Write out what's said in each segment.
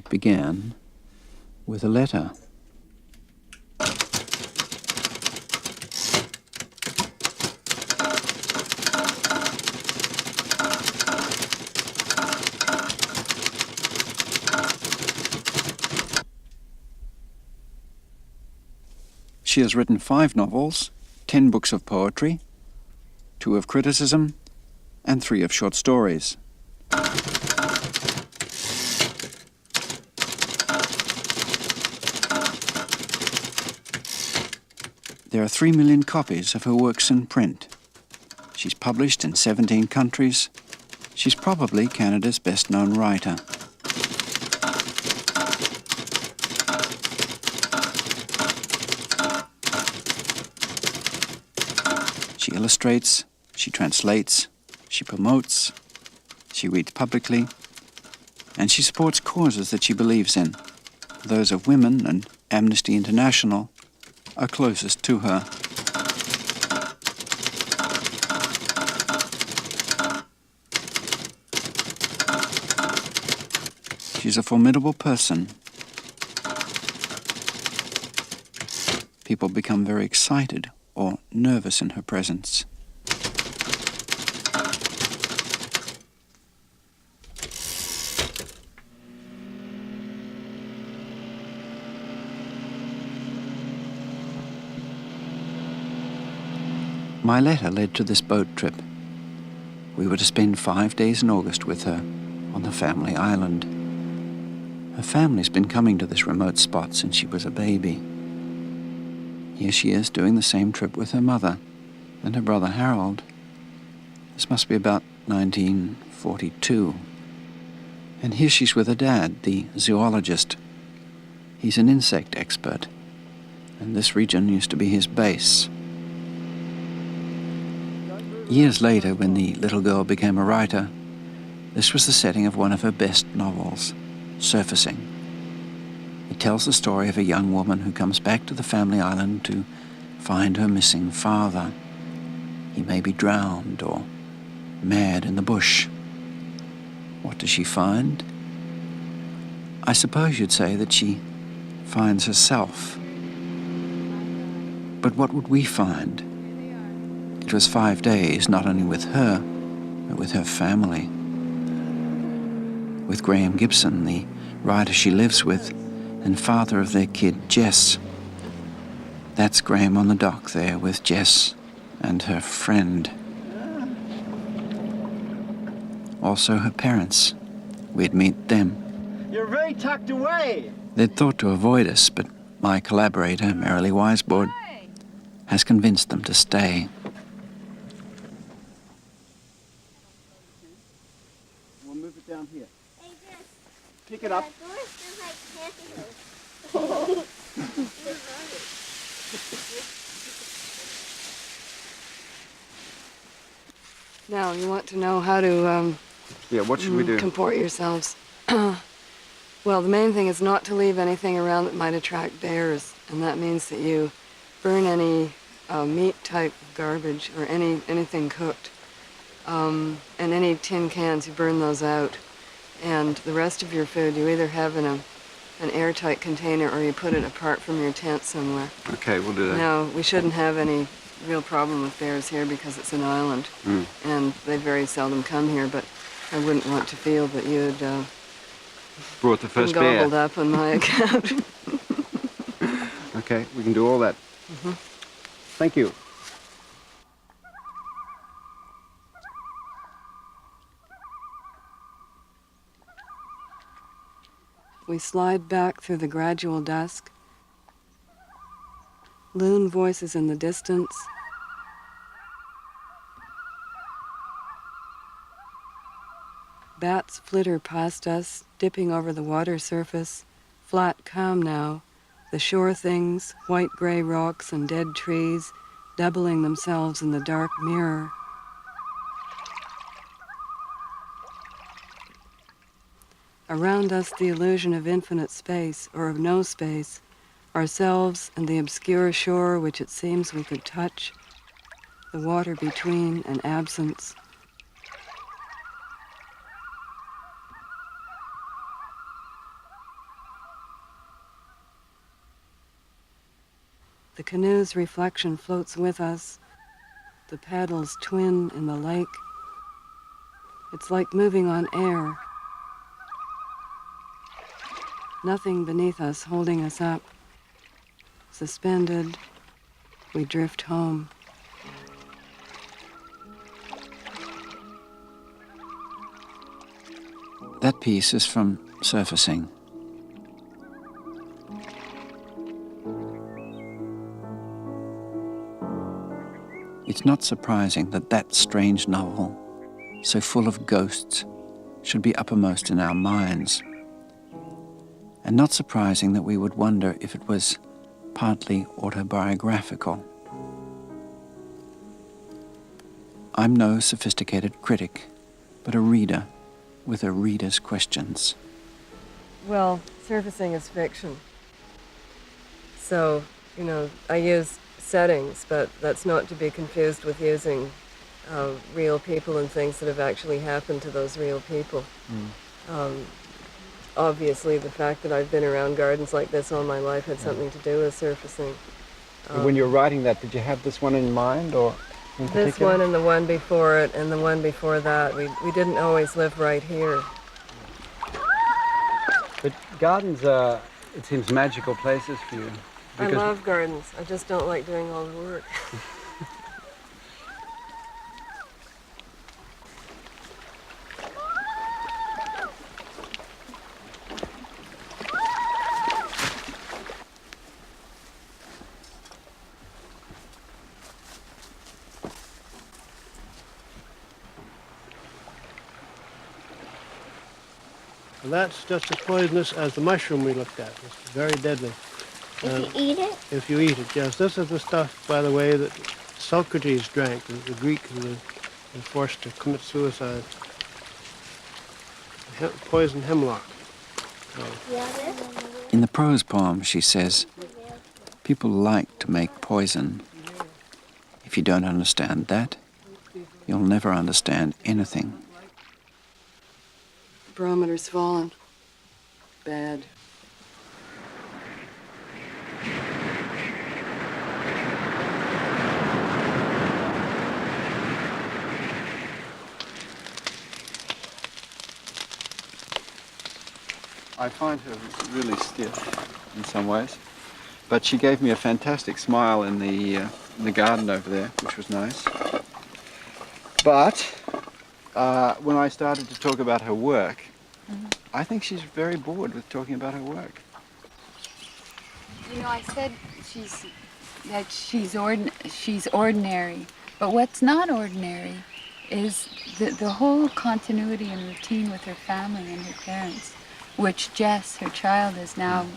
It began with a letter. She has written 5 novels, 10 books of poetry, 2 of criticism, and 3 of short stories. There are 3 million copies of her works in print. She's published in 17 countries. She's probably Canada's best-known writer. She illustrates, she translates, she promotes, she reads publicly, and she supports causes that she believes in. Those of women and Amnesty International are closest to her. She's a formidable person. People become very excited or nervous in her presence. My letter led to this boat trip. We were to spend 5 days in August with her on the family island. Her family's been coming to this remote spot since she was a baby. Here she is doing the same trip with her mother and her brother Harold. This must be about 1942. And here she's with her dad, the zoologist. He's an insect expert, and this region used to be his base. Years later, when the little girl became a writer, this was the setting of one of her best novels, Surfacing. It tells the story of a young woman who comes back to the family island to find her missing father. He may be drowned or mad in the bush. What does she find? I suppose you'd say that she finds herself. But what would we find? It was 5 days, not only with her, but with her family. With Graham Gibson, the writer she lives with, and father of their kid, Jess. That's Graham on the dock there with Jess and her friend. Also her parents. We'd meet them. You're very tucked away. They'd thought to avoid us, but my collaborator, Marilee Wiseboard, has convinced them to stay. We'll move it down here. Pick it up. Now, you want to know how to Yeah, what should we do? comport yourselves. Well, the main thing is not to leave anything around that might attract bears, and that means that you burn any meat-type garbage or anything cooked, and any tin cans, you burn those out. And the rest of your food you either have in an airtight container or you put it apart from your tent somewhere. Okay, we'll do that. Now, we shouldn't have any real problem with bears here because it's an island, and they very seldom come here, but I wouldn't want to feel that you'd Brought the been first bear. gobbled up on my account. Okay, we can do all that. Thank you. We slide back through the gradual dusk. Loon voices in the distance. Bats flitter past us, dipping over the water surface, flat calm now, the shore things, white-gray rocks and dead trees, doubling themselves in the dark mirror. Around us, the illusion of infinite space, or of no space, ourselves and the obscure shore which it seems we could touch, the water between and absence. The canoe's reflection floats with us. The paddles twin in the lake. It's like moving on air. Nothing beneath us holding us up. Suspended, we drift home. That piece is from Surfacing. It's not surprising that that strange novel, so full of ghosts, should be uppermost in our minds. And not surprising that we would wonder if it was partly autobiographical. I'm no sophisticated critic, but a reader with a reader's questions. Well, Surfacing is fiction. So, I use settings, but that's not to be confused with using real people and things that have actually happened to those real people. Obviously, the fact that I've been around gardens like this all my life had something to do with Surfacing. When you were writing that, did you have this one in mind, or in particular? This one and the one before it and the one before that. We didn't always live right here. But gardens are, it seems, magical places for you. I love gardens. I just don't like doing all the work. And that's just as poisonous as the mushroom we looked at. It's very deadly. If you eat it? If you eat it, yes. This is the stuff, by the way, that Socrates drank, the Greek who was forced to commit suicide. Poison hemlock. In the prose poem, she says, people like to make poison. If you don't understand that, you'll never understand anything. Barometer's fallen. Bad. I find her really stiff in some ways, but she gave me a fantastic smile in the garden over there, which was nice. But when I started to talk about her work, I think she's very bored with talking about her work. I said she's ordinary, but what's not ordinary is the whole continuity and routine with her family and her parents, which Jess, her child, is now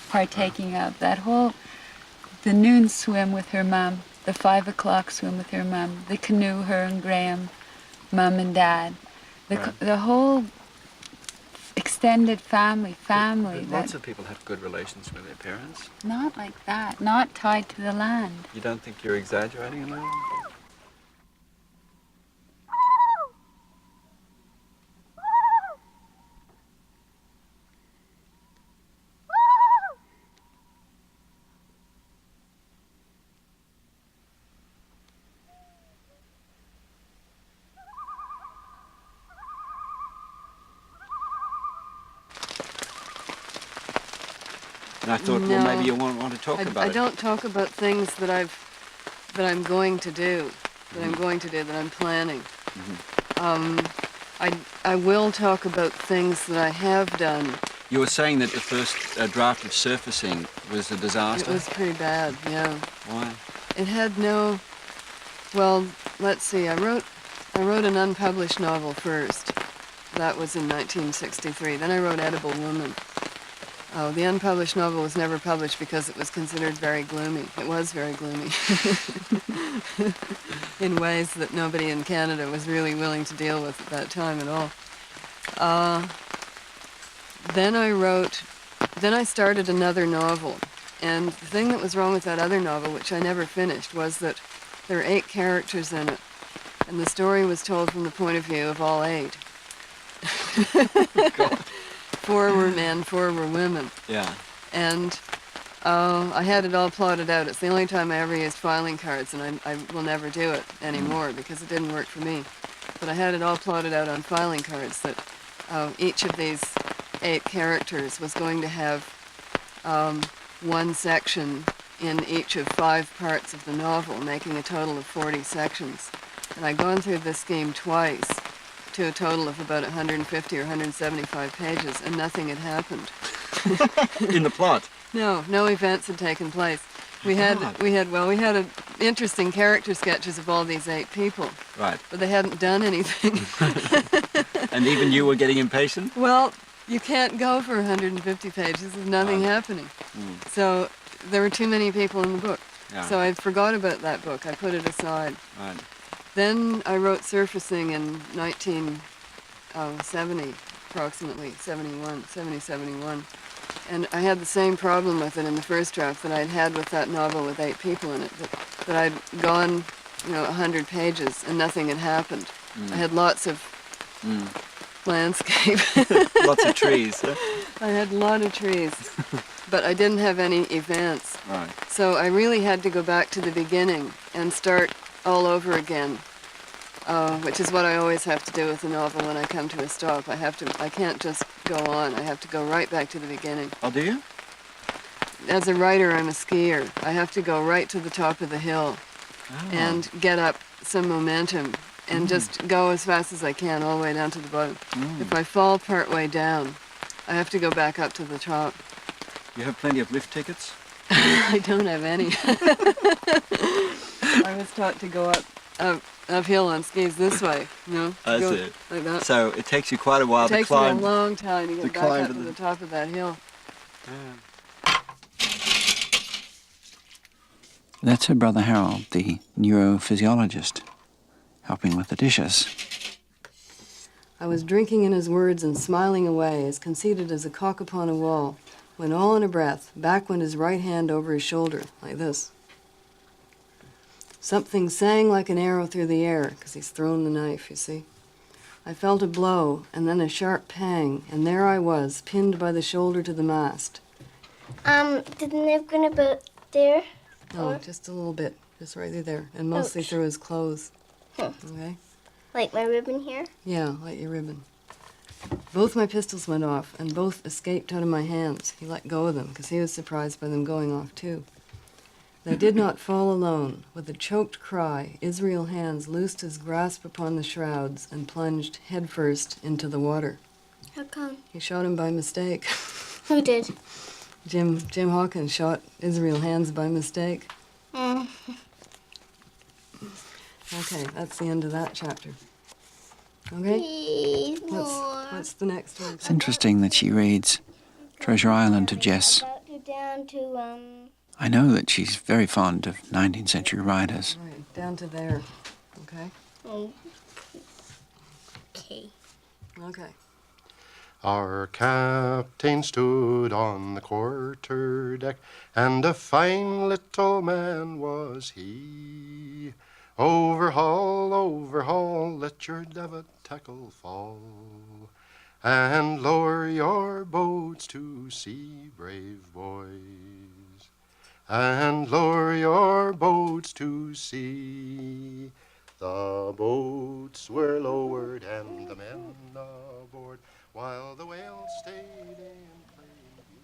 partaking of. The noon swim with her mum, the 5 o'clock swim with her mum, the canoe, her and Graham, mum and dad, the whole extended family. Lots of people have good relations with their parents. Not like that, not tied to the land. You don't think you're exaggerating a little? And I thought, well, maybe you won't want to talk about it. I don't talk about things that I'm going to do, that I'm planning. I will talk about things that I have done. You were saying that the first draft of Surfacing was a disaster? It was pretty bad, yeah. Why? It had no, well, let's see, I wrote an unpublished novel first. That was in 1963. Then I wrote Edible Woman. Oh, the unpublished novel was never published because it was considered very gloomy. It was very gloomy in ways that nobody in Canada was really willing to deal with at that time at all. Then I started another novel. And the thing that was wrong with that other novel, which I never finished, was that there are 8 characters in it. And the story was told from the point of view of all 8. 4 were men, 4 were women. Yeah. And Oh, I had it all plotted out. It's the only time I ever used filing cards, and I will never do it anymore because it didn't work for me. But I had it all plotted out on filing cards that each of these 8 characters was going to have one section in each of 5 parts of the novel, making a total of 40 sections. And I'd gone through this scheme twice to a total of about 150 or 175 pages, and nothing had happened. In the plot? No events had taken place. We had interesting character sketches of all these 8 people. Right. But they hadn't done anything. And even you were getting impatient? Well, you can't go for 150 pages with nothing happening. So there were too many people in the book. Yeah. So I forgot about that book. I put it aside. Right. Then I wrote Surfacing in 1970, approximately, 71. And I had the same problem with it in the first draft that I'd had with that novel with 8 people in it, that I'd gone, 100 pages and nothing had happened. I had lots of landscape. Lots of trees. Huh? I had a lot of trees, but I didn't have any events. Right. So I really had to go back to the beginning and start all over again, which is what I always have to do with a novel when I come to a stop. I can't just go on. I have to go right back to the beginning. Oh, do you? As a writer, I'm a skier. I have to go right to the top of the hill and get up some momentum and just go as fast as I can all the way down to the bottom. If I fall part way down, I have to go back up to the top. You have plenty of lift tickets? I don't have any. I was taught to go uphill on skis this way, I go see. like that. So it takes you quite a while It to takes climb. me a long time to get back climb up to to the- the top of that hill. That's her brother Harold, the neurophysiologist, helping with the dishes. I was drinking in his words and smiling away, as conceited as a cock upon a wall, when all in a breath, back went his right hand over his shoulder, like this. Something sang like an arrow through the air, because he's thrown the knife, you see. I felt a blow, and then a sharp pang, and there I was, pinned by the shoulder to the mast. Did Niv gonna about there? No, just a little bit, just right through there, and mostly through his clothes. Okay? Like my ribbon here? Yeah, like your ribbon. Both my pistols went off, and both escaped out of my hands. He let go of them, because he was surprised by them going off, too. They did not fall alone. With a choked cry, Israel Hands loosed his grasp upon the shrouds and plunged headfirst into the water. How come? He shot him by mistake. Who did? Jim Hawkins shot Israel Hands by mistake. Okay, that's the end of that chapter. Okay? Please, more. What's the next one? It's interesting that she reads Treasure Island to Jess. About to down to, I know that she's very fond of 19th century writers. Right, down to there. Okay? Okay. Okay. Our captain stood on the quarter deck, and a fine little man was he. Overhaul, let your davit tackle fall, and lower your boats to sea, brave boys, and lower your boats to sea. The boats were lowered and the men aboard, while the whale stayed in plain view.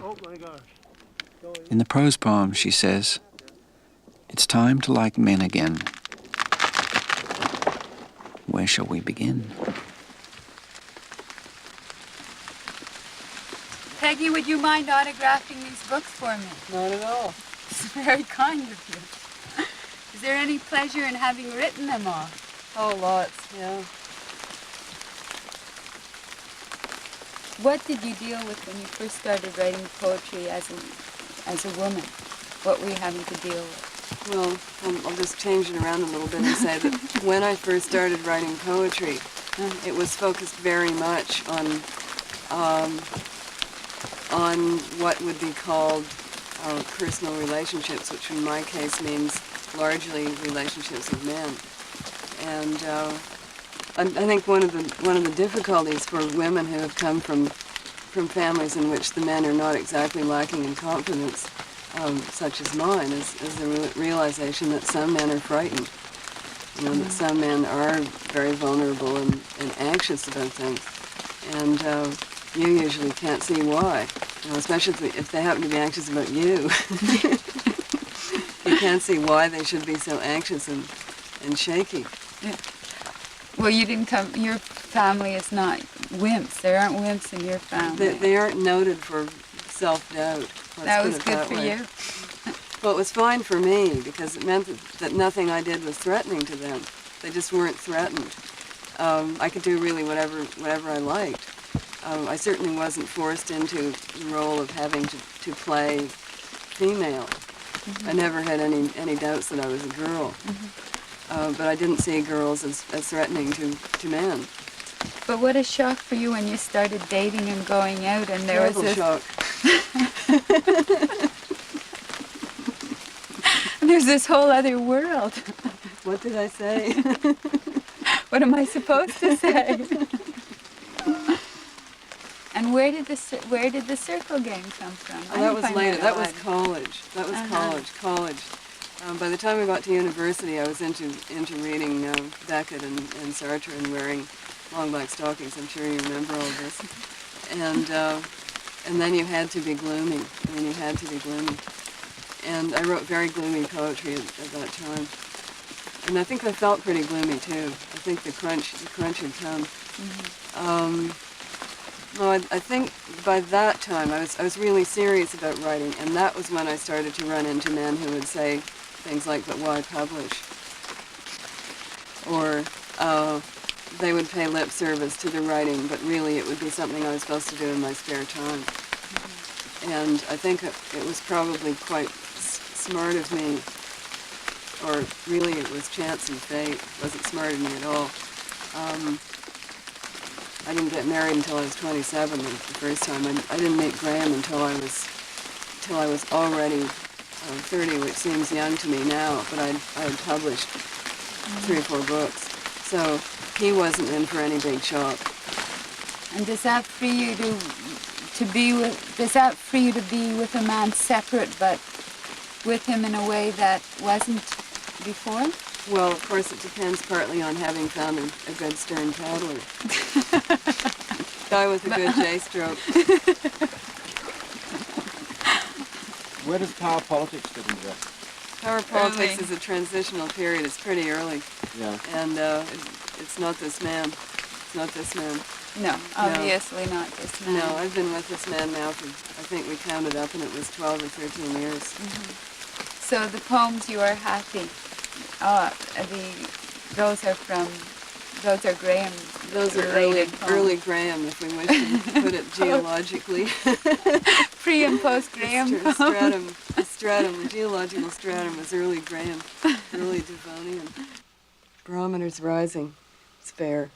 Oh my gosh. In the prose poem, she says, "It's time to like men again. Where shall we begin?" Peggy, would you mind autographing these books for me? Not at all. It's very kind of you. Is there any pleasure in having written them all? Oh, lots, yeah. What did you deal with when you first started writing poetry as a woman? What were you having to deal with? Well, I'll just change it around a little bit and say that when I first started writing poetry, it was focused very much on what would be called personal relationships, which in my case means largely relationships with men. And I think one of the difficulties for women who have come from families in which the men are not exactly lacking in confidence, such as mine, is the realization that some men are frightened. You know, that some men are very vulnerable and anxious about things, and you usually can't see why. You know, especially if they happen to be anxious about you. You can't see why they should be so anxious and shaky. Yeah. Well, you didn't come. Your family is not wimps. There aren't wimps in your family. They aren't noted for self-doubt. That was good for you. Well, it was fine for me because it meant that nothing I did was threatening to them. They just weren't threatened. I could do really whatever I liked. I certainly wasn't forced into the role of having to play female. Mm-hmm. I never had any doubts that I was a girl. Mm-hmm. But I didn't see girls as threatening to men. But what a shock for you when you started dating and going out, and there was this shock. There's this whole other world. What did I say? What am I supposed to say? And where did the circle game come from? Oh, that was later. That was college. That was college. By the time I got to university, I was into reading Beckett and Sartre and wearing long black stockings. I'm sure you remember all this. And then you had to be gloomy. And I wrote very gloomy poetry at that time. And I think I felt pretty gloomy too. I think the crunch had come. Mm-hmm. Well, I think by that time I was really serious about writing, and that was when I started to run into men who would say things like, "But why publish?" Or they would pay lip service to the writing, but really it would be something I was supposed to do in my spare time. Mm-hmm. And I think it was probably quite smart of me, or really it was chance and fate. It wasn't smart of me at all. I didn't get married until I was 27 the first time. I didn't meet Graham until I was already 30, which seems young to me now, but I had published 3 or 4 books. So he wasn't in for any big shock. And does that free you to be with a man separate, but with him in a way that wasn't before? Well, of course, it depends partly on having found a good stern paddler. Guy with a good J-stroke. Where does power politics fit into that? Power politics is a transitional period. It's pretty early. Yeah. And it's not this man. It's not this man. No, obviously not this man. No, I've been with this man now for, I think we counted up, and it was 12 or 13 years. Mm-hmm. So the poems "You Are Happy," those are Graham. Those are early Graham, if we wish to put it geologically. Pre and post Graham. The stratum, the geological stratum was early Graham, early Devonian. Barometer's rising. It's fair.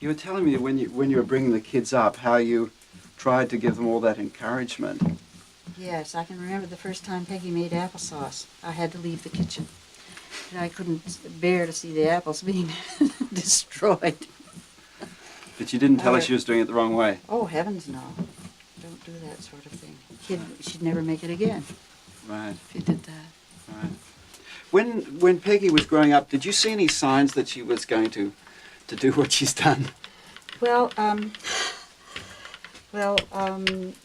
You were telling me when you were bringing the kids up how you tried to give them all that encouragement. Yes, I can remember the first time Peggy made applesauce. I had to leave the kitchen. I couldn't bear to see the apples being destroyed. But you didn't tell her she was doing it the wrong way. Oh, heavens no. Don't do that sort of thing. She'd never make it again. Right. If you did that. Right. When Peggy was growing up, did you see any signs that she was going to do what she's done? Well,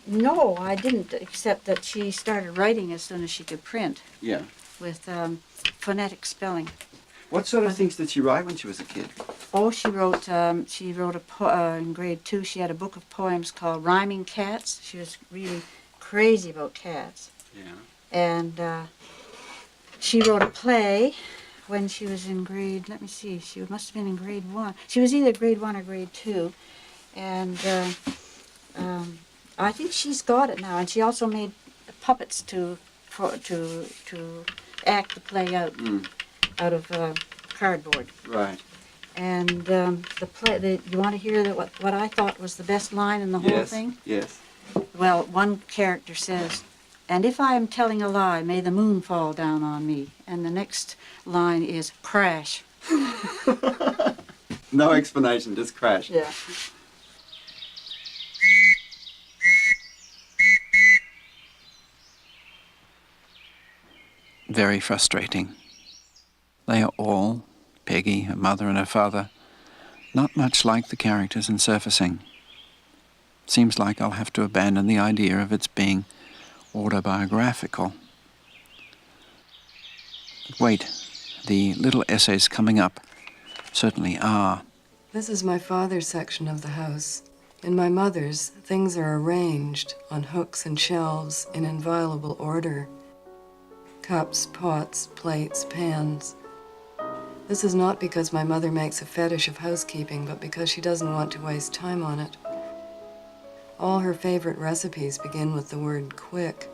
no, I didn't, except that she started writing as soon as she could print. Yeah. With phonetic spelling. What sort of things did she write when she was a kid? Oh, she wrote in grade 2, she had a book of poems called Rhyming Cats. She was really crazy about cats. Yeah. And she wrote a play when she was in grade, let me see, she must have been in grade 1. She was either grade 1 or grade 2. And I think she's got it now. And she also made puppets to act the play out out of cardboard. Right. And the play, you want to hear what I thought was the best line in the whole thing? Yes. Well, one character says, "And if I am telling a lie, may the moon fall down on me." And the next line is crash. No explanation, just crash. Yeah. Very frustrating. They are all, Peggy, her mother and her father, not much like the characters in Surfacing. Seems like I'll have to abandon the idea of its being autobiographical. But wait, the little essays coming up certainly are. This is my father's section of the house. In my mother's, things are arranged on hooks and shelves in inviolable order. Cups, pots, plates, pans. This is not because my mother makes a fetish of housekeeping, but because she doesn't want to waste time on it. All her favorite recipes begin with the word quick.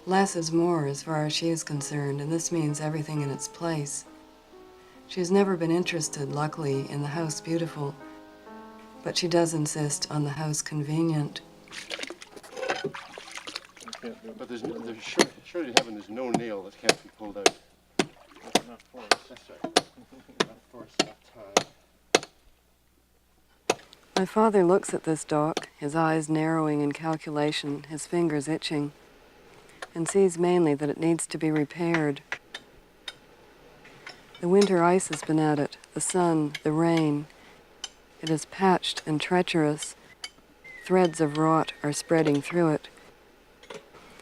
Less is more as far as she is concerned, and this means everything in its place. She has never been interested, luckily, in the house beautiful, but she does insist on the house convenient. But surely heaven, there's no nail that can't be pulled out. Not enough force. That's right. Enough force, enough time. My father looks at this dock, his eyes narrowing in calculation, his fingers itching, and sees mainly that it needs to be repaired. The winter ice has been at it, the sun, the rain. It is patched and treacherous. Threads of rot are spreading through it.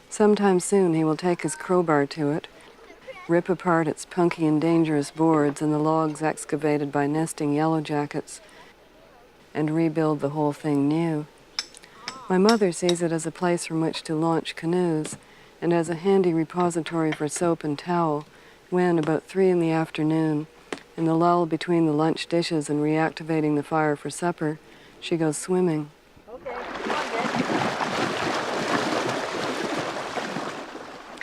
Sometime soon he will take his crowbar to it, rip apart its punky and dangerous boards and the logs excavated by nesting yellow jackets, and rebuild the whole thing new. My mother sees it as a place from which to launch canoes, and as a handy repository for soap and towel, when, about 3 in the afternoon, in the lull between the lunch dishes and reactivating the fire for supper, she goes swimming.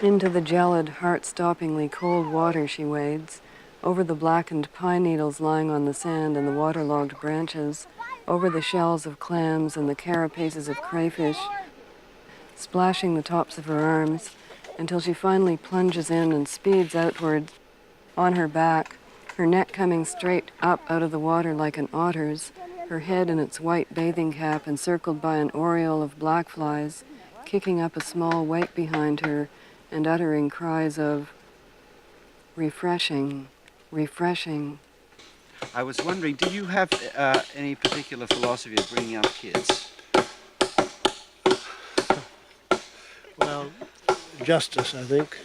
Into the gelid, heart-stoppingly cold water she wades, over the blackened pine needles lying on the sand and the waterlogged branches, over the shells of clams and the carapaces of crayfish, splashing the tops of her arms, until she finally plunges in and speeds outward on her back, her neck coming straight up out of the water like an otter's, her head in its white bathing cap encircled by an aureole of black flies, kicking up a small wake behind her and uttering cries of refreshing, refreshing. I was wondering, do you have any particular philosophy of bringing up kids? Well, justice, I think.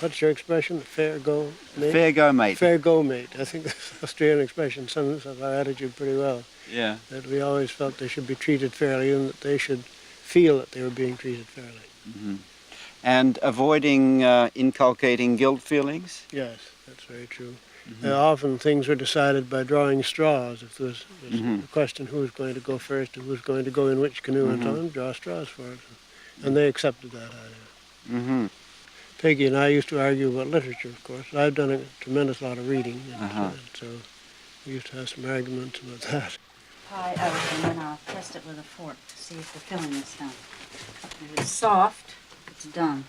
What's your expression? Fair go mate? Fair go, mate. Fair go mate. I think that's an Australian expression sums up our attitude pretty well. Yeah. That we always felt they should be treated fairly and that they should feel that they were being treated fairly. Mm-hmm. And avoiding inculcating guilt feelings? Yes, that's very true. Mm-hmm. Often things were decided by drawing straws. If there was Mm-hmm. a question who was going to go first and who was going to go in which canoe and Mm-hmm. on, draw straws for it. And they accepted that idea. Mm-hmm. Peggy and I used to argue about literature, of course. I've done a tremendous lot of reading, and so we used to have some arguments about that. Pie out, and then I'll test it with a fork to see if the filling is done. If it's soft, it's done.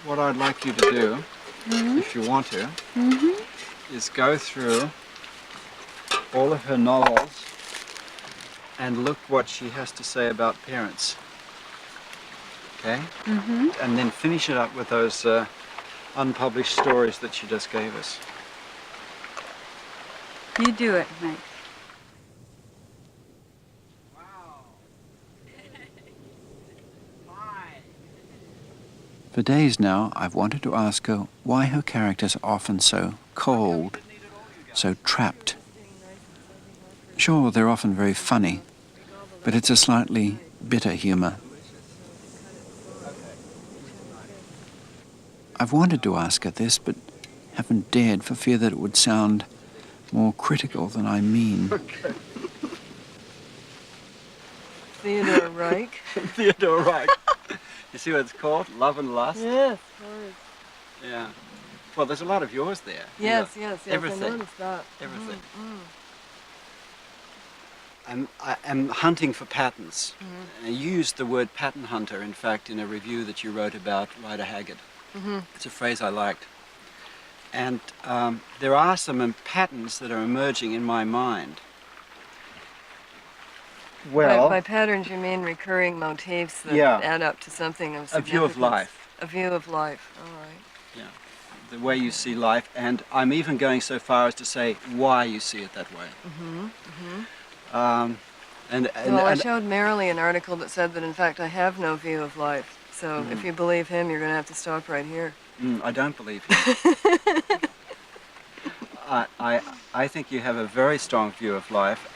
What I'd like you to do, if you want to, is go through all of her novels and look what she has to say about parents. Okay? Mm-hmm. And then finish it up with those unpublished stories that she just gave us. You do it, Mike. For days now, I've wanted to ask her why her characters are often so cold, so trapped. Sure, they're often very funny, but it's a slightly bitter humor. I've wanted to ask her this, but haven't dared for fear that it would sound more critical than I mean. Theodore Reich. Theodore Reich. You see what it's called? Love and Lust? Yes, Yeah. Well, there's a lot of yours there. yes, Yeah. yes, Everything. I noticed that. Everything. I am hunting for patterns. I used the word pattern hunter, in fact, in a review that you wrote about Rider Haggard. It's a phrase I liked. And there are some patterns that are emerging in my mind. Well, By patterns, you mean recurring motifs that Yeah. add up to something of a significance. view of life. A view of life. All right. Yeah, the way you see life, and I'm even going so far as to say why you see it that way. And Well, I showed Marilee an article that said that in fact I have no view of life. So if you believe him, you're going to have to stop right here. I don't believe you. I think you have a very strong view of life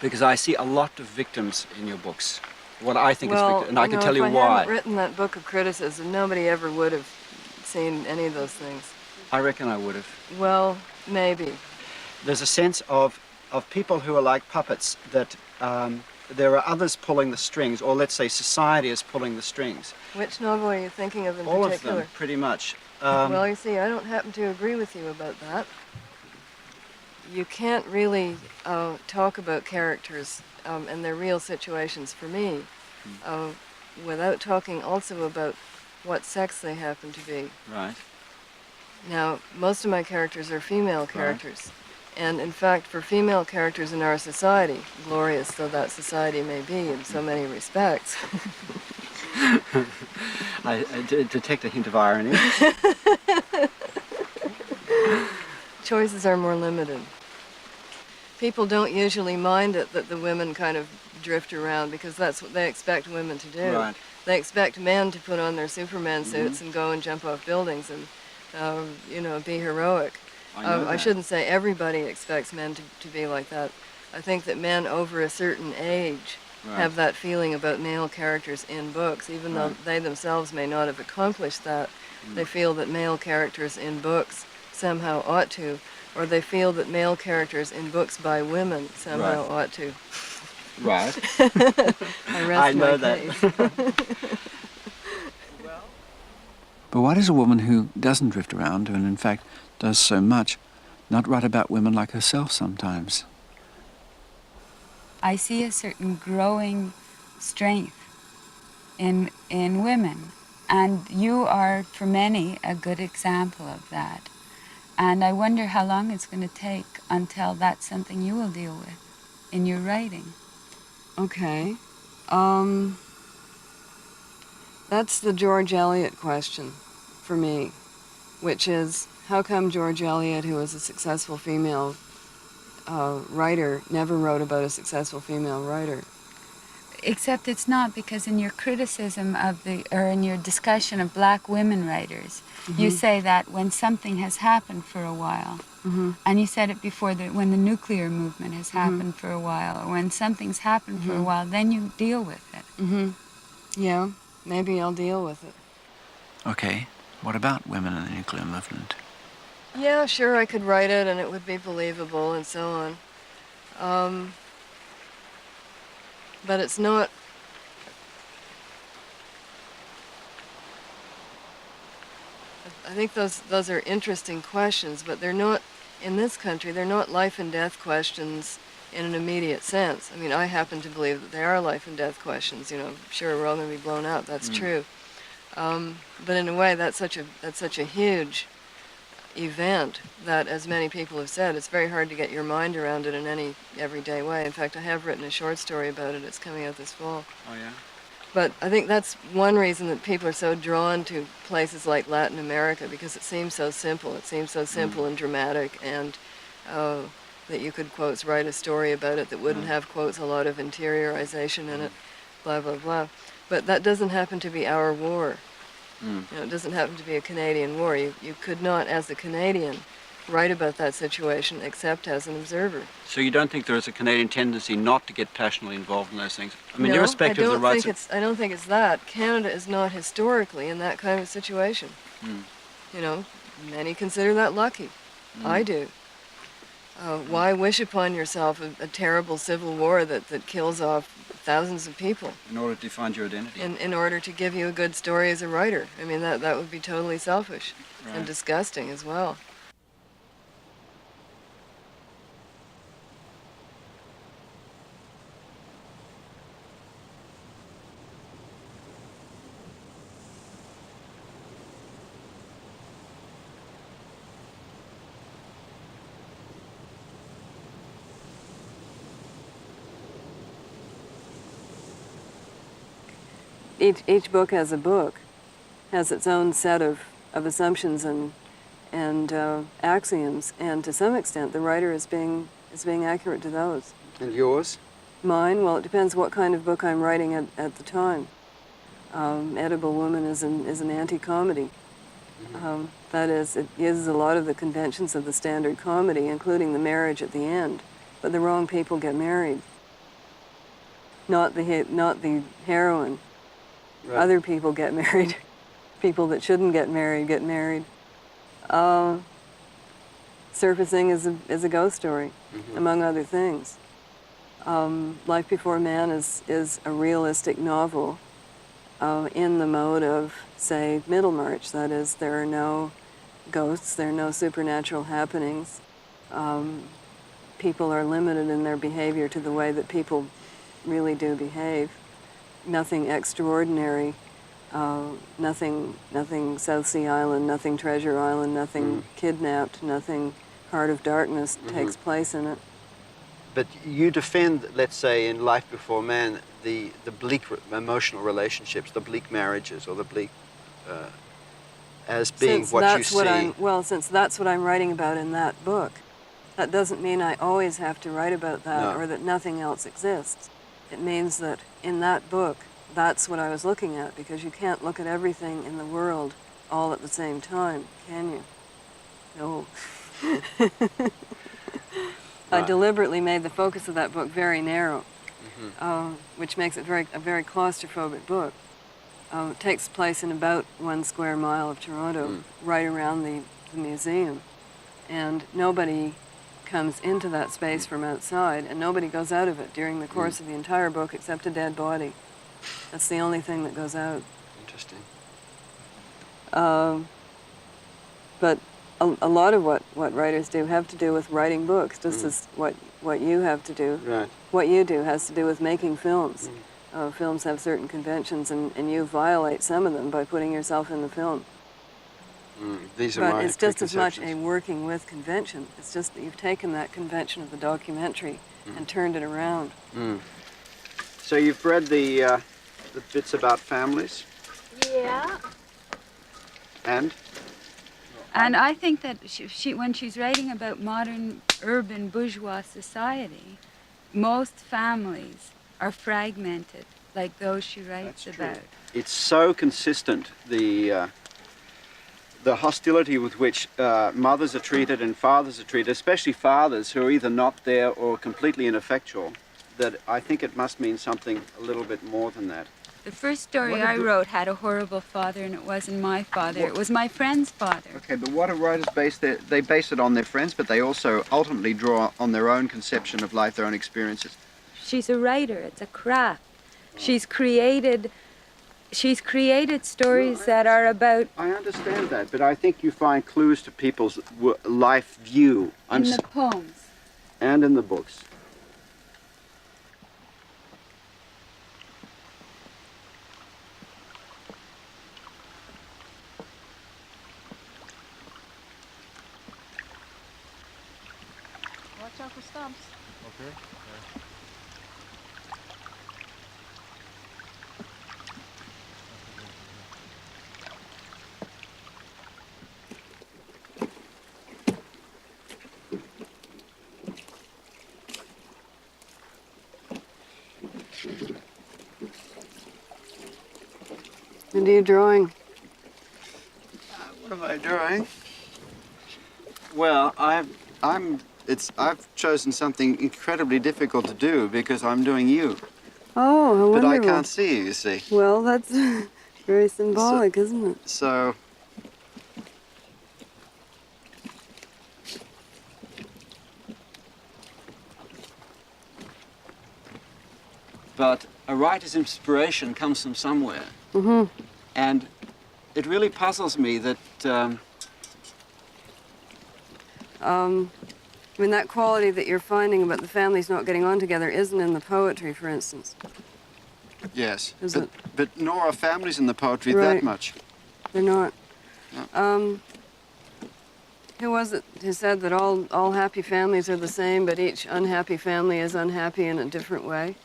because I see a lot of victims in your books. What I think is victims, and I can tell you if I why. hadn't written that book of criticism, nobody ever would have seen any of those things. I reckon I would have. Well, maybe. There's a sense of people who are like puppets, that there are others pulling the strings, or let's say society is pulling the strings. Which novel are you thinking of in All particular? of them, pretty much. Well, you see, I don't happen to agree with you about that. You can't really talk about characters and their real situations for me without talking also about what sex they happen to be. Right. Now, most of my characters are female characters. And in fact, for female characters in our society, glorious though that society may be in so many respects, I detect a hint of irony. choices are more limited. People don't usually mind it that the women kind of drift around because that's what they expect women to do. Right. They expect men to put on their Superman suits and go and jump off buildings and, be heroic. I shouldn't say everybody expects men to be like that. I think that men over a certain age have that feeling about male characters in books, even though they themselves may not have accomplished that. They feel that male characters in books somehow ought to, or they feel that male characters in books by women somehow ought to. Right. I rest know my that. case. But why does a woman who doesn't drift around, and in fact does so much, not write about women like herself sometimes? I see a certain growing strength in women, and you are, for many, a good example of that. And I wonder how long it's going to take until that's something you will deal with in your writing. Okay. That's the George Eliot question for me, which is, how come George Eliot, who was a successful female writer, never wrote about a successful female writer? Except it's not, because in your criticism or in your discussion of black women writers, you say that when something has happened for a while, and you said it before, that when the nuclear movement has happened for a while, or when something's happened for a while, then you deal with it. Yeah, maybe I'll deal with it. Okay, what about women in the nuclear movement? Yeah, sure, I could write it and it would be believable and so on. But it's not... I think those are interesting questions, but they're not, in this country, they're not life and death questions in an immediate sense. I mean, I happen to believe that they are life and death questions. Sure, we're all going to be blown up, that's true. But in a way, that's such a huge event that, as many people have said, it's very hard to get your mind around it in any everyday way. In fact, I have written a short story about it. It's coming out this fall. Oh, yeah? But I think that's one reason that people are so drawn to places like Latin America, because it seems so simple. It seems so simple and dramatic, and that you could, quotes, write a story about it that wouldn't have, quotes, a lot of interiorization in it, blah, blah, blah. But that doesn't happen to be our war. It doesn't happen to be a Canadian war. You could not, as a Canadian, write about that situation except as an observer. So you don't think there is a Canadian tendency not to get passionately involved in those things? I mean, No, irrespective of the rights... I don't think it's that. Canada is not historically in that kind of situation. Many consider that lucky. I do. Why wish upon yourself a terrible civil war that kills off thousands of people? In order to find your identity. In order to give you a good story as a writer. I mean, that would be totally selfish and disgusting as well. each book has a book, has its own set of assumptions and axioms, and to some extent the writer is being accurate to those. And yours? Mine, well, it depends what kind of book I'm writing at the time. Edible Woman is an anti-comedy. That is, it uses a lot of the conventions of the standard comedy, including the marriage at the end, but the wrong people get married. Not the heroine. Right. Other people get married. People that shouldn't get married get married. Surfacing is a ghost story, among other things. Life Before Man is a realistic novel in the mode of, say, Middlemarch. That is, there are no ghosts, there are no supernatural happenings. People are limited in their behavior to the way that people really do behave. Nothing extraordinary, nothing South Sea Island, nothing Treasure Island, nothing kidnapped, nothing Heart of Darkness takes place in it. But you defend, let's say, in Life Before Man, the bleak emotional relationships, the bleak marriages, or the bleak, as being Since what that's you see. Since that's what I'm writing about in that book, that doesn't mean I always have to write about that or that nothing else exists. It means that in that book, that's what I was looking at, because you can't look at everything in the world all at the same time, can you? No. I deliberately made the focus of that book very narrow, which makes it a very claustrophobic book. It takes place in about 1 square mile of Toronto, right around the museum. And nobody comes into that space from outside, and nobody goes out of it during the course of the entire book except a dead body. That's the only thing that goes out. Interesting. But a lot of what writers do have to do with writing books, just as what you have to do. Right. What you do has to do with making films. Films have certain conventions, and you violate some of them by putting yourself in the film. These are But my it's just as much a preconceptions. working with convention. It's just that you've taken that convention of the documentary and turned it around. So you've read the bits about families, Yeah. and? And I think that she when she's writing about modern urban bourgeois society, most families are fragmented, like those she writes about. It's so consistent, the hostility with which mothers are treated and fathers are treated, especially fathers who are either not there or completely ineffectual, that I think it must mean something a little bit more than that. The first story I wrote had a horrible father, and it wasn't my father. It was my friend's father. Okay, but what do writers they base it on their friends, but they also ultimately draw on their own conception of life, their own experiences. She's a writer. It's a craft. She's created stories that are about I understand that, but I think you find clues to people's life view. in the poems. And in the books. Watch out for stumps. Okay. And are you drawing? What am I doing? Well, I've chosen something incredibly difficult to do because I'm doing you. Oh, how But I wonderful. can't see you see. Well, that's very symbolic, isn't it? So, but a writer's inspiration comes from somewhere. And it really puzzles me that I mean, that quality that you're finding about the families not getting on together isn't in the poetry, for instance. yes, Is it? but nor are families in the poetry that Right. much. They're not. No. Who was it who said that all happy families are the same, but each unhappy family is unhappy in a different way?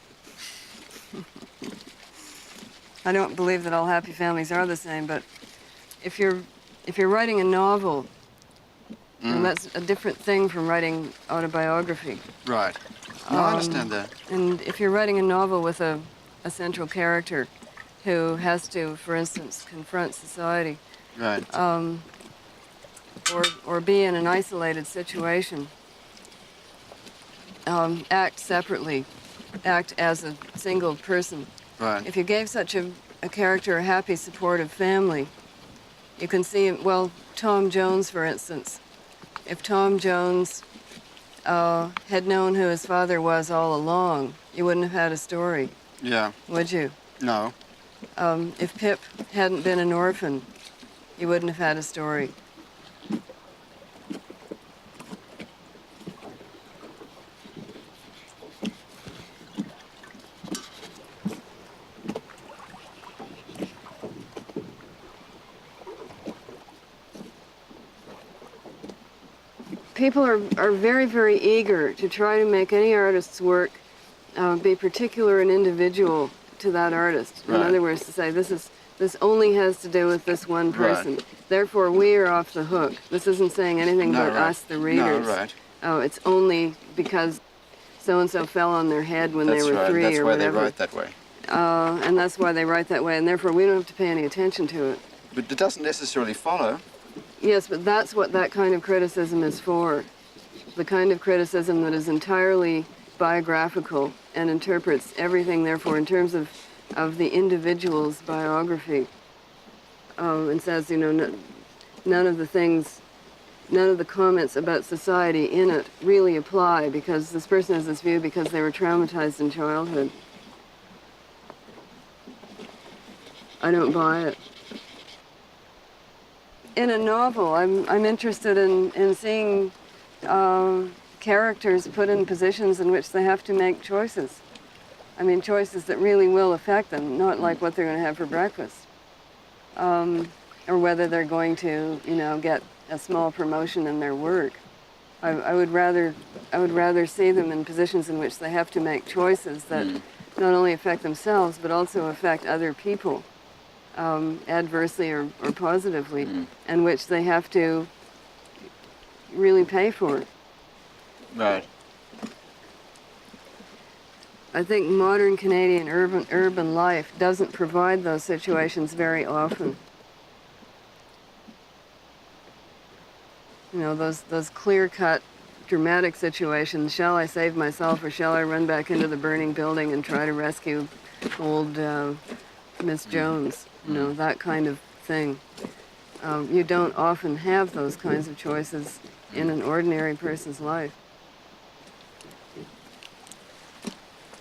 I don't believe that all happy families are the same, but if you're writing a novel, and that's a different thing from writing autobiography. Right. No, I understand that. And if you're writing a novel with a central character who has to, for instance, confront society, Right. or be in an isolated situation, act separately, act as a single person. Right. If you gave such a character a happy, supportive family, you can see, well, Tom Jones, for instance. If Tom Jones had known who his father was all along, you wouldn't have had a story, Yeah. would you? No. If Pip hadn't been an orphan, you wouldn't have had a story. People are very, very eager to try to make any artist's work be particular and individual to that artist. Right. In other words, to say this only has to do with this one person. Right. Therefore, we are off the hook. This isn't saying anything No, about right. us, the readers. No, right. Oh, it's only because so-and-so fell on their head when That's they were right. 3 That's or why whatever. they write that way. And that's why they write that way, and therefore we don't have to pay any attention to it. But it doesn't necessarily follow. Yes, but that's what that kind of criticism is for. The kind of criticism that is entirely biographical and interprets everything, therefore, in terms of the individual's biography. And says, you know, none of the comments about society in it really apply because this person has this view because they were traumatized in childhood. I don't buy it. In a novel, I'm interested in seeing characters put in positions in which they have to make choices. I mean, choices that really will affect them, not like what they're going to have for breakfast. Or whether they're going to, you know, get a small promotion in their work. I would rather see them in positions in which they have to make choices that not only affect themselves, but also affect other people. Adversely or positively, and which they have to really pay for. Right. I think modern Canadian urban life doesn't provide those situations very often. You know, those clear-cut, dramatic situations. Shall I save myself or shall I run back into the burning building and try to rescue old Miss Jones? You know, that kind of thing. You don't often have those kinds of choices in an ordinary person's life.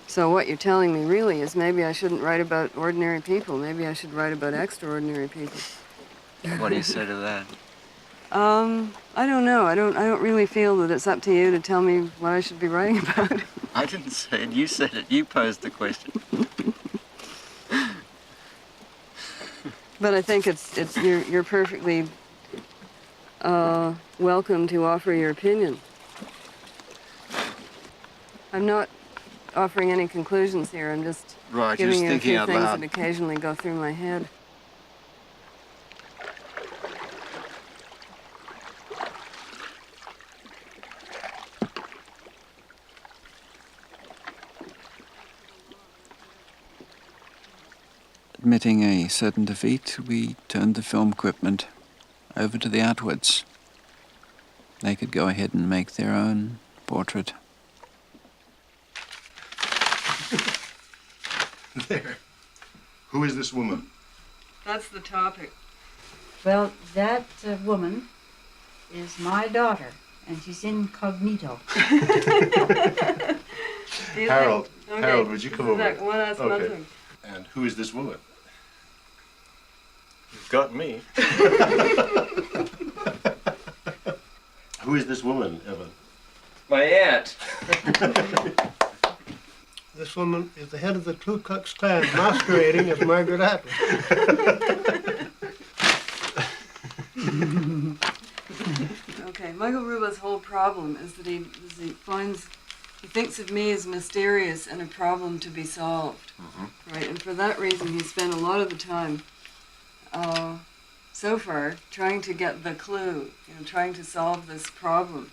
So what you're telling me really is maybe I shouldn't write about ordinary people. Maybe I should write about extraordinary people. What do you say to that? I don't know. I don't really feel that it's up to you to tell me what I should be writing about. I didn't say it. You said it. You posed the question. But I think you're perfectly welcome to offer your opinion. I'm not offering any conclusions here. I'm just Right, you're giving just you a thinking few out things loud. that occasionally go through my head. Admitting a certain defeat, we turned the film equipment over to the Atwoods. They could go ahead and make their own portrait. There. Who is this woman? That's the topic. Well, that woman is my daughter, and she's incognito. Harold. Harold, would you come over? One last Okay. And who is this woman? You've got me. Who is this woman, Evan? My aunt. This woman is the head of the Ku Klux Klan, masquerading as Margret Atwood. Okay, Michael Rubbo's whole problem is that he finds He thinks of me as mysterious and a problem to be solved, right? And for that reason, he spent a lot of the time so far trying to get the clue, trying to solve this problem.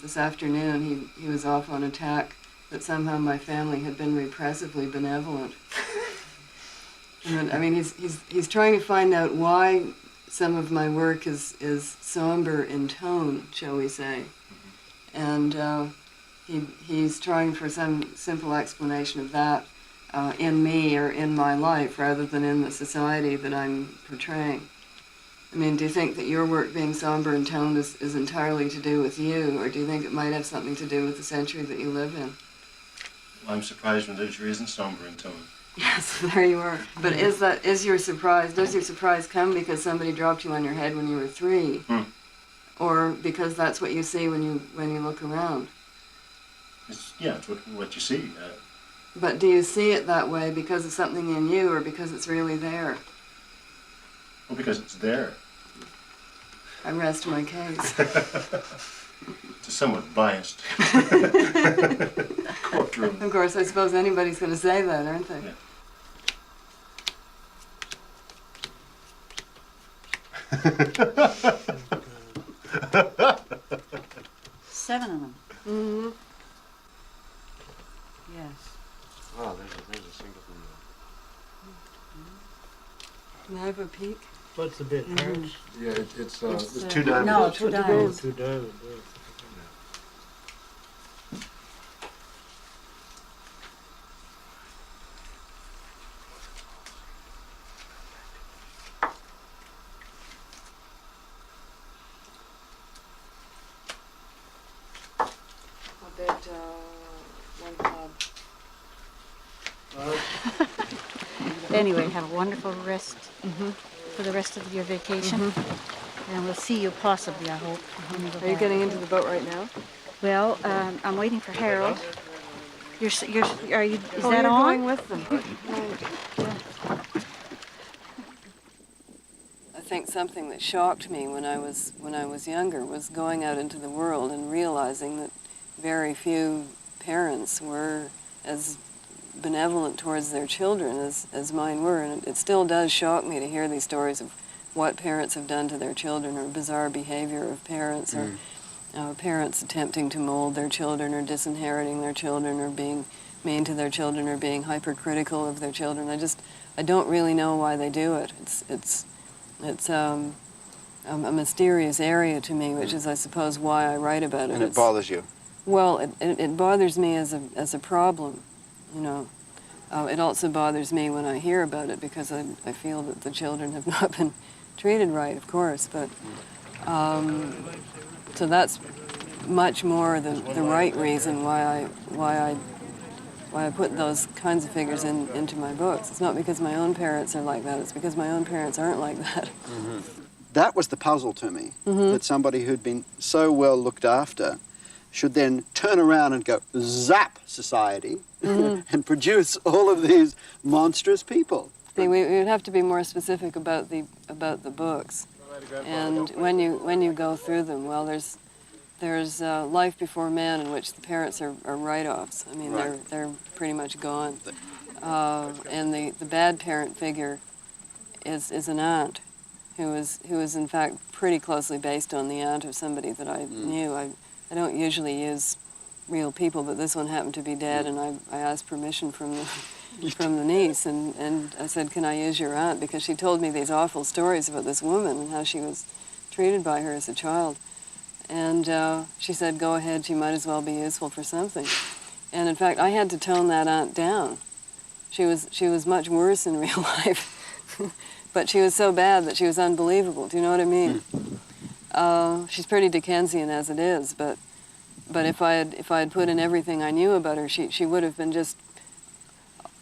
This afternoon, he was off on a tack that somehow my family had been repressively benevolent. And I mean, he's trying to find out why some of my work is somber in tone, shall we say. And he's trying for some simple explanation of that in me or in my life rather than in the society that I'm portraying. I mean, do you think that your work being somber in tone is entirely to do with you, or do you think it might have something to do with the century that you live in? I'm surprised when literature isn't somber in tone. Yes, there you are. But does your surprise come because somebody dropped you on your head when you were 3? Or because that's what you see when you look around? It's what you see. But do you see it that way because of something in you or because it's really there? Well, because it's there. I rest my case. It's a somewhat biased courtroom. Of course, I suppose anybody's going to say that, aren't they? Yeah. 7 of them. Mm-hmm. Yes. Oh, there's a singleton. Can I have a peek? What's the bit, hearts? Yeah, it's 2 2 diamonds. No, 2 diamonds. 2 diamonds, yeah. I'll bet 1 club. Anyway, have a wonderful rest for the rest of your vacation. And we'll see you possibly, I hope. Are you getting into the boat right now? Well, I'm waiting for Harold. Is that you're on? going with them. I think something that shocked me when I was younger was going out into the world and realizing that very few parents were as benevolent towards their children as mine were, and it still does shock me to hear these stories of what parents have done to their children, or bizarre behavior of parents, or parents attempting to mold their children, or disinheriting their children, or being mean to their children, or being hypercritical of their children. I don't really know why they do it. It's a mysterious area to me, which is, I suppose, why I write about it. And it bothers you? Well, it bothers me as a problem, It also bothers me when I hear about it because I feel that the children have not been treated right, of course. But so that's much more the right reason why I put those kinds of figures into my books. It's not because my own parents are like that. It's because my own parents aren't like that. That was the puzzle to me, that somebody who'd been so well looked after should then turn around and go zap society and produce all of these monstrous people. See, we would have to be more specific about the books. And when you go through them, well, there's Life Before Man, in which the parents are write-offs. I mean, they're pretty much gone. And the bad parent figure is an aunt who is in fact pretty closely based on the aunt of somebody that I knew. I don't usually use real people, but this one happened to be dead, and I asked permission from the niece, and I said, can I use your aunt? Because she told me these awful stories about this woman and how she was treated by her as a child. And she said, go ahead, she might as well be useful for something. And in fact, I had to tone that aunt down. She was much worse in real life, but she was so bad that she was unbelievable. Do you know what I mean? She's pretty Dickensian as it is, but if I had put in everything I knew about her, she would have been just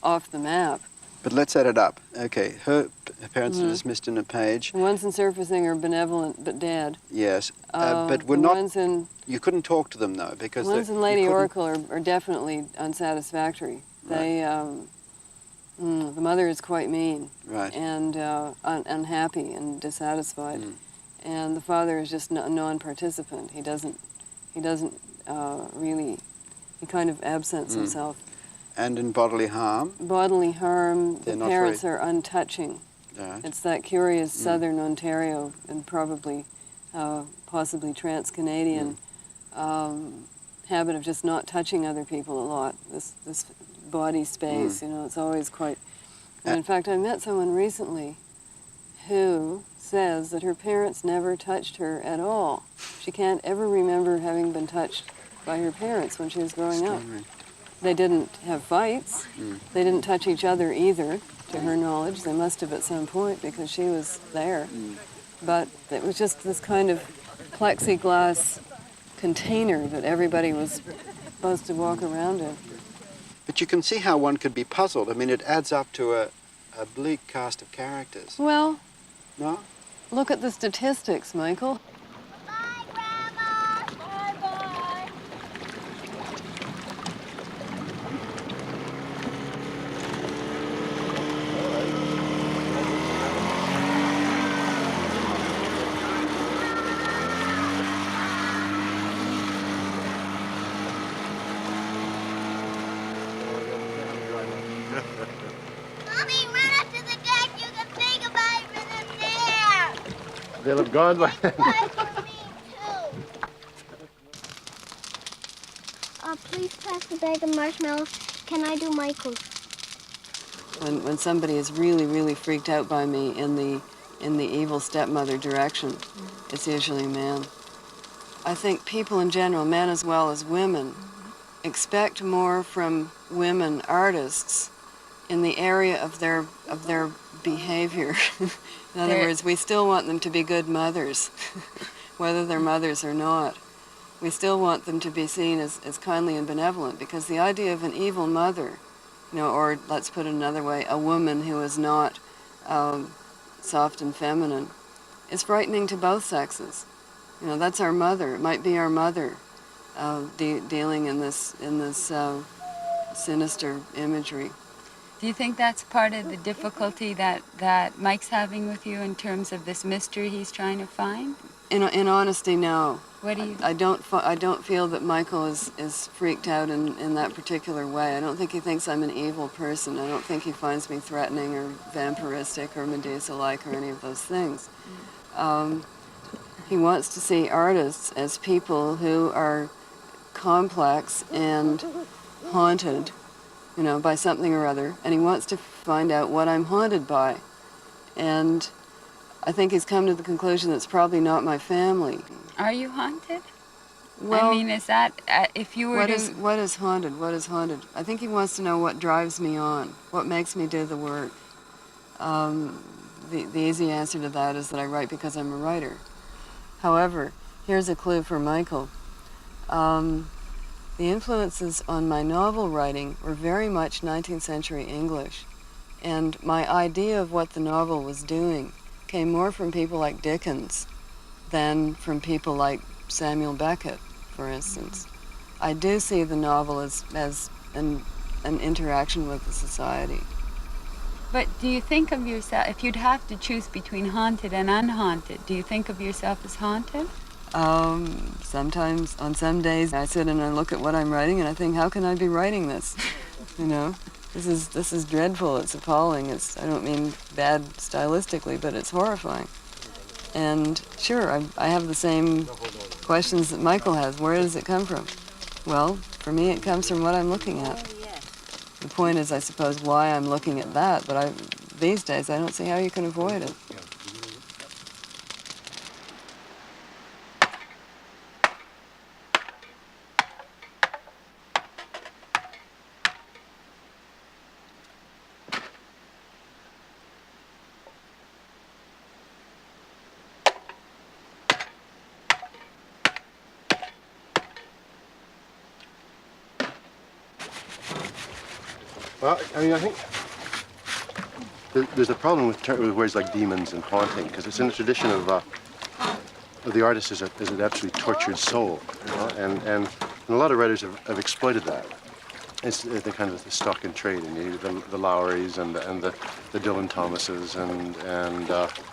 off the map. But let's set it up. Okay, her parents are dismissed in a page. The ones in Surfacing are benevolent but dead. Yes, but we're not. You couldn't talk to them though, because the ones in Lady Oracle are definitely unsatisfactory. Right. The mother is quite mean, right, and unhappy and dissatisfied, and the father is just a non-participant. He doesn't really, he kind of absents himself. And in bodily harm? Bodily harm, They're the not parents very- are untouching. Right. It's that curious southern Ontario and probably possibly trans-Canadian habit of just not touching other people a lot. This body space, you know, it's always quite... And in fact, I met someone recently who says that her parents never touched her at all. She can't ever remember having been touched by her parents when she was growing up. They didn't have fights. They didn't touch each other either, to her knowledge. They must have at some point because she was there. But it was just this kind of plexiglass container that everybody was supposed to walk around in. But you can see how one could be puzzled. I mean, it adds up to a bleak cast of characters. Well, No? look at the statistics, Michael. Bye, Grandma. Bye-bye. Mommy, run up to the deck. You can think about it from up there. They'll have gone by then. Bye for me, too. Please pass the bag of marshmallows. Can I do Michael's? When somebody is really, really freaked out by me in the evil stepmother direction, it's usually a man. I think people in general, men as well as women, expect more from women artists in the area of their behavior. In other words, we still want them to be good mothers, whether they're mothers or not. We still want them to be seen as kindly and benevolent, because the idea of an evil mother, you know, or let's put it another way, a woman who is not soft and feminine, is frightening to both sexes. You know, that's our mother. It might be our mother dealing in this sinister imagery. Do you think that's part of the difficulty that Mike's having with you in terms of this mystery he's trying to find? In honesty, no. What do you? I don't feel that Michael is freaked out in that particular way. I don't think he thinks I'm an evil person. I don't think he finds me threatening or vampiristic or Medusa-like or any of those things. He wants to see artists as people who are complex and haunted, you know, by something or other, and he wants to find out what I'm haunted by. And I think he's come to the conclusion that it's probably not my family. Are you haunted? Well, I mean, is that if you were what to? is haunted? What is haunted? I think he wants to know what drives me on, what makes me do the work. The easy answer to that is that I write because I'm a writer. However, here's a clue for Michael. The influences on my novel writing were very much 19th century English, and my idea of what the novel was doing came more from people like Dickens than from people like Samuel Beckett, for instance. I do see the novel as an interaction with the society. But do you think of yourself, if you'd have to choose between haunted and unhaunted, do you think of yourself as haunted? Sometimes, on some days, I sit and I look at what I'm writing and I think, how can I be writing this? You know, this is dreadful, it's appalling, I don't mean bad stylistically, but it's horrifying. And sure, I have the same questions that Michael has. Where does it come from? Well, for me it comes from what I'm looking at. The point is, I suppose, why I'm looking at that, but these days I don't see how you can avoid it. Well, I mean, I think there's a problem with words like demons and haunting, because it's in the tradition of the artist as an absolutely tortured soul, you know? And a lot of writers have exploited that. It's the kind of the stock in trade, and the Lowrys and the Dylan Thomases, and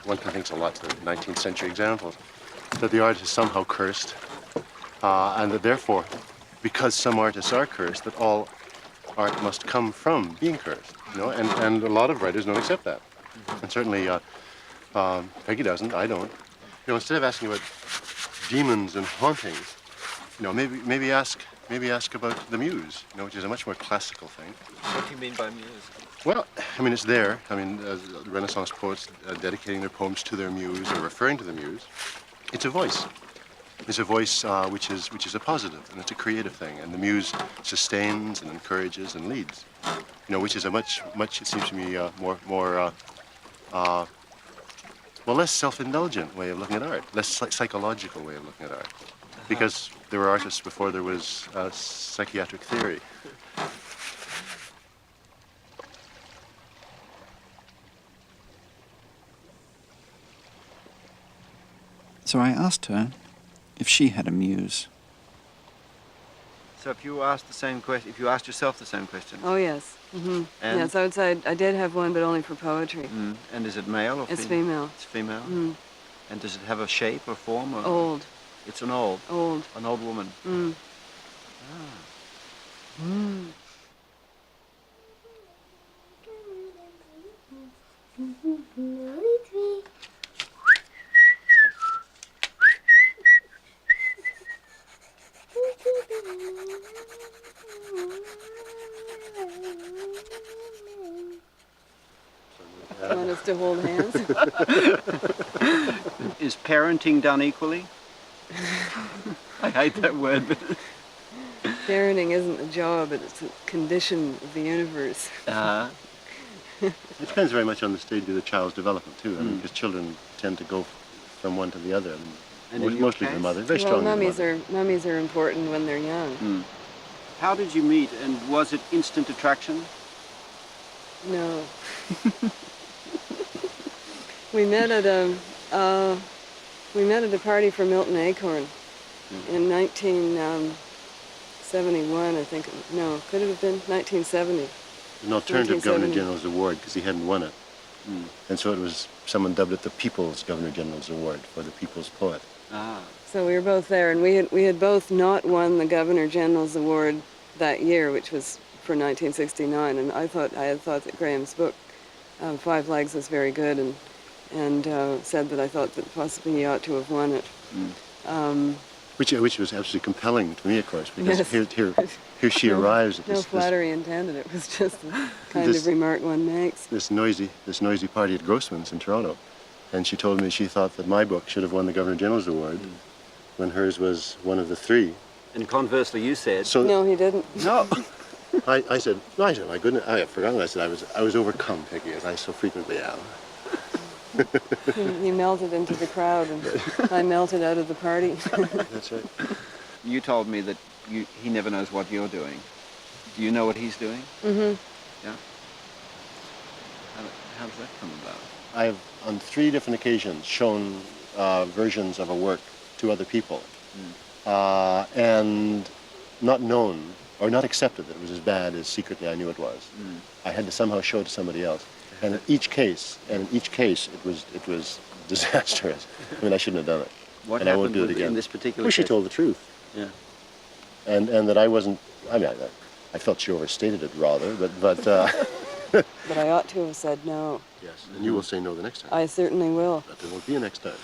one can think of lots of 19th century examples, that the artist is somehow cursed, and that therefore, because some artists are cursed, that all art must come from being cursed, you know, and a lot of writers don't accept that. And certainly Peggy doesn't, I don't. You know, instead of asking about demons and hauntings, you know, maybe ask about the muse, you know, which is a much more classical thing. What do you mean by muse? Well, I mean, it's there. I mean, Renaissance poets dedicating their poems to their muse or referring to the muse. It's a voice. It's a voice which is a positive, and it's a creative thing. And the muse sustains and encourages and leads. You know, which is a much it seems to me less self-indulgent way of looking at art, less psychological way of looking at art. Because there were artists before there was psychiatric theory. So I asked her if she had a muse. So if you asked the same question, if you asked yourself the same question. Oh, yes. Mm-hmm. And? Yes, I would say I did have one, but only for poetry. Mm. And is it male or female? It's female. It's female? Mm. And does it have a shape or form? Or? Old. It's an old? Old. An old woman? Mm. Ah. Mm. You want us to hold hands? Is parenting done equally? I hate that word, but... Parenting isn't a job, it's a condition of the universe. It depends very much on the stage of the child's development, too. I mean, because children tend to go from one to the other. And mostly the mother, very strongly mummies are important when they're young. Mm. How did you meet, and was it instant attraction? No. We met at a party for Milton Acorn in 1971, I think. No, could it have been 1970? An alternative Governor General's Award because he hadn't won it. Mm. And so it was, someone dubbed it the People's Governor General's Award for the People's Poet. Ah. So we were both there, and we had both not won the Governor General's Award that year, which was for 1969, and I had thought that Graham's book, Five Legs, was very good, and said that I thought that possibly he ought to have won it. Mm. Which was absolutely compelling to me, of course, because yes. here she arrives at no flattery intended. It was just the kind of remark one makes. This noisy party at Grossman's in Toronto, and she told me she thought that my book should have won the Governor General's Award, when hers was one of the three. And conversely, you said. So no, he didn't. No. I said, my goodness, I had forgotten. I said I was overcome, Peggy, as I so frequently am. He melted into the crowd, and I melted out of the party. That's right. You told me that he never knows what you're doing. Do you know what he's doing? Mm-hmm. Yeah. How does that come about? I have, on 3 different occasions, shown versions of a work to other people, and not known or not accepted that it was as bad as secretly I knew it was. I had to somehow show it to somebody else. And in each case, it was disastrous. I mean, I shouldn't have done it. What and I won't do it again. In this particular case? She case? told the truth. Yeah. And that I wasn't. I mean, I felt she overstated it rather, but. But I ought to have said no. Yes, and you will say no the next time. I certainly will. But there won't be a next time.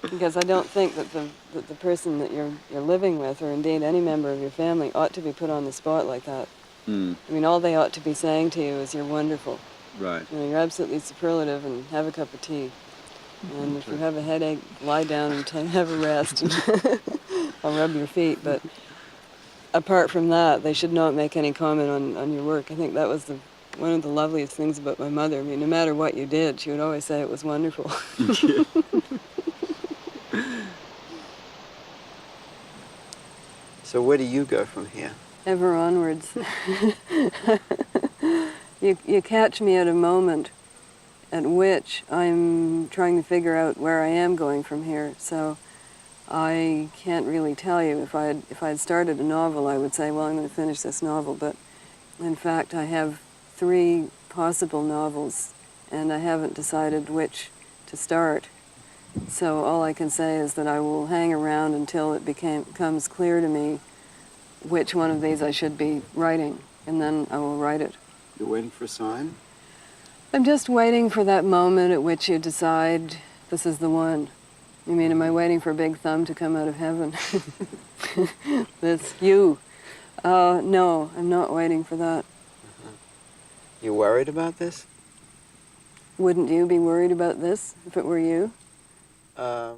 Because I don't think that the person that you're living with, or indeed any member of your family, ought to be put on the spot like that. I mean, all they ought to be saying to you is, "You're wonderful." Right. You know, you're absolutely superlative, and have a cup of tea. And if you have a headache, lie down and have a rest. And I'll rub your feet. But apart from that, they should not make any comment on your work. I think that was one of the loveliest things about my mother. I mean, no matter what you did, she would always say it was wonderful. So where do you go from here? Ever onwards. You catch me at a moment at which I'm trying to figure out where I am going from here. So I can't really tell you. If I had started a novel, I would say, well, I'm going to finish this novel. But in fact, I have 3 possible novels, and I haven't decided which to start. So all I can say is that I will hang around until it becomes clear to me which one of these I should be writing, and then I will write it. You're waiting for a sign? I'm just waiting for that moment at which you decide this is the one. You mean, am I waiting for Big Thumb to come out of heaven? That's you. No, I'm not waiting for that. You worried about this? Wouldn't you be worried about this if it were you? I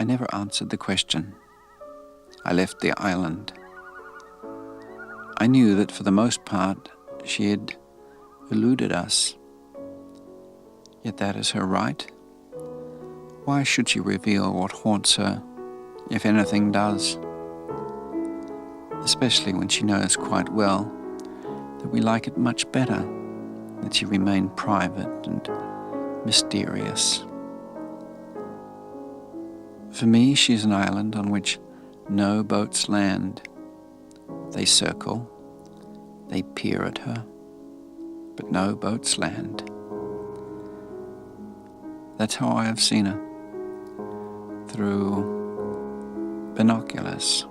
never answered the question. I left the island. I knew that for the most part she had eluded us. Yet that is her right. Why should she reveal what haunts her, if anything does? Especially when she knows quite well that we like it much better that she remain private and mysterious. For me, she's an island on which no boats land. They circle, they peer at her, but no boats land. That's how I have seen her, through binoculars.